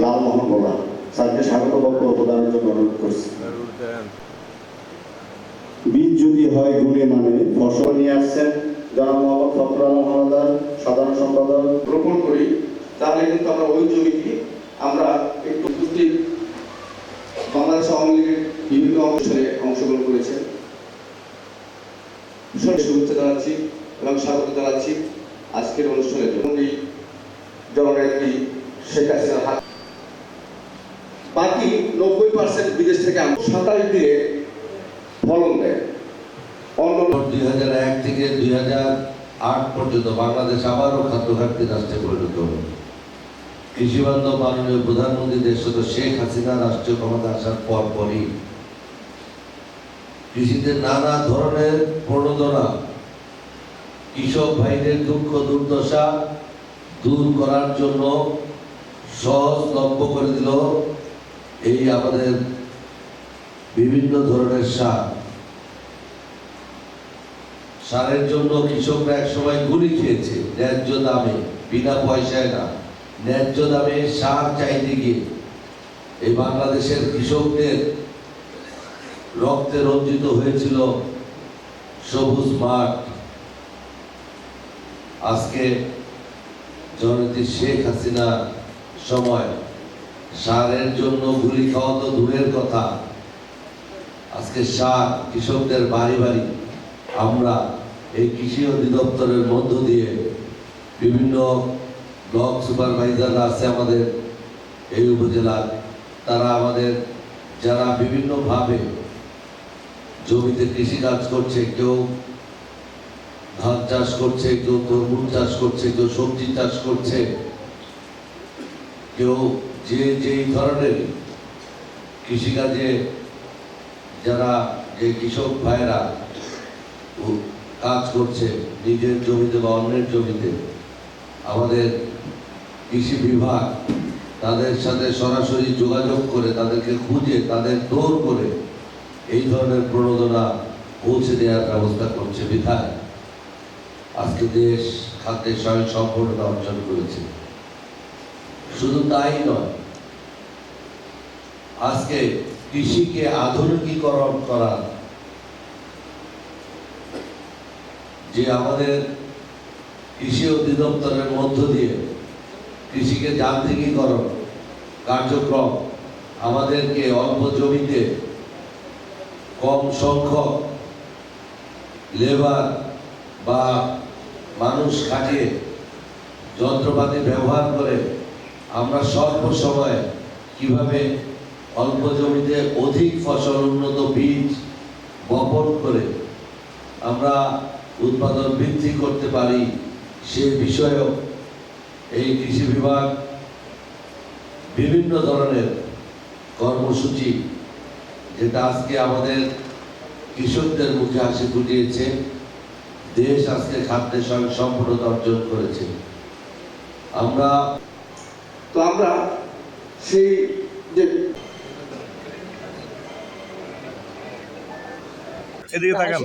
লালমোহন গোলা স্যারকে স্বাগত বক্তব্য প্রদানের জন্য অনুরোধ করছি। বীজ যদি হয় গুণে মানে ফসল নিয়ে আসছেন জনাব মোহাম্মদ ফখরুল আলম হাওলাদার, সাধারণ সম্পাদক। রোপণ করি তাহলে কিন্তু আমরা ওই জমিটি আমরা একটু উপস্থিত বাংলাদেশ আওয়ামী লীগের বিভিন্ন অনুষ্ঠানে অংশগ্রহণ করেছেন, শুভেচ্ছা জানাচ্ছি এবং স্বাগত জানাচ্ছি আজকের অনুষ্ঠানের জন্য। জননেত্রী শেখ হাসিনার হাত, বাকি 90% বিদেশ থেকে 27 দিনে ফলন দেয়। 2001 থেকে 2008 পর্যন্ত বাংলাদেশ আবারও খাদ্য ঘাটতি রাষ্ট্রে পরিণত হল। কৃষিবান্ধব মাননীয় প্রধানমন্ত্রী দেশত শেখ হাসিনা রাষ্ট্রীয় ক্ষমতা আসার পরই কৃষিতে নানা ধরনের প্রণোদনা, কৃষক ভাইদের দুঃখ দুর্দশা দূর করার জন্য সহজলভ্য করে দিল এই আমাদের বিভিন্ন ধরনের সারের জন্য কৃষকরা এক সময় গুলি খেয়েছে ন্যায্য দামে, বিনা পয়সায় না, ন্যায্য দামে সার চাইতে গিয়ে এই বাংলাদেশের কৃষকদের রক্তে রঞ্জিত হয়েছিল সবুজ মাঠ। আজকে জননেত্রী শেখ হাসিনা সময় সারের জন্য গুলি খাওয়া তো দূরের কথা, আজকে সার কৃষকদের বাড়ি বাড়ি আমরা এই কৃষি অধিদপ্তরের মধ্য দিয়ে বিভিন্ন ব্লক সুপারভাইজাররা আছে আমাদের এই উপজেলার, তারা আমাদের যারা বিভিন্নভাবে জমিতে কৃষিকাজ করছে, কেউ ধান চাষ করছে, কেউ তরমুজ চাষ করছে, কেউ সবজি চাষ করছে, কেউ যেই ধরনের কৃষিকাজে যারা যে কৃষক ভাইরা কাজ করছে নিজের জমিতে বা অন্যের জমিতে, আমাদের কৃষি বিভাগ তাদের সাথে সরাসরি যোগাযোগ করে তাদেরকে খুঁজে তাদের দৌড় করে এই ধরনের প্রণোদনা পৌঁছে দেওয়ার ব্যবস্থা করছে। বিধায় আজকে দেশ খাদ্যে স্বয়ংসম্পূর্ণতা অর্জন করেছে। শুধু তাই নয়, আজকে কৃষিকে আধুনিকীকরণ করা যে আমাদের কৃষি অধিদপ্তরের মধ্য দিয়ে কৃষিকে যান্ত্রিকীকরণ কার্যক্রম আমাদেরকে অল্প জমিতে কম সংখ্যক লেবার বা মানুষ খাটিয়ে যন্ত্রপাতি ব্যবহার করে আমরা স্বল্প সময়ে কিভাবে অল্প জমিতে অধিক ফসল, উন্নত বীজ বপন করে আমরা উৎপাদন বৃদ্ধি করতে পারি সে বিষয়েও এই কৃষি বিভাগ বিভিন্ন ধরনের কর্মসূচি, যেটা আজকে আমাদের কৃষকদের মুখে হাসি ফুটিয়েছে। দেশ আজকে খাদ্যে স্বয়ংসম্পূর্ণতা অর্জন করেছে। আমরা সেই যে এদিকে তাকান।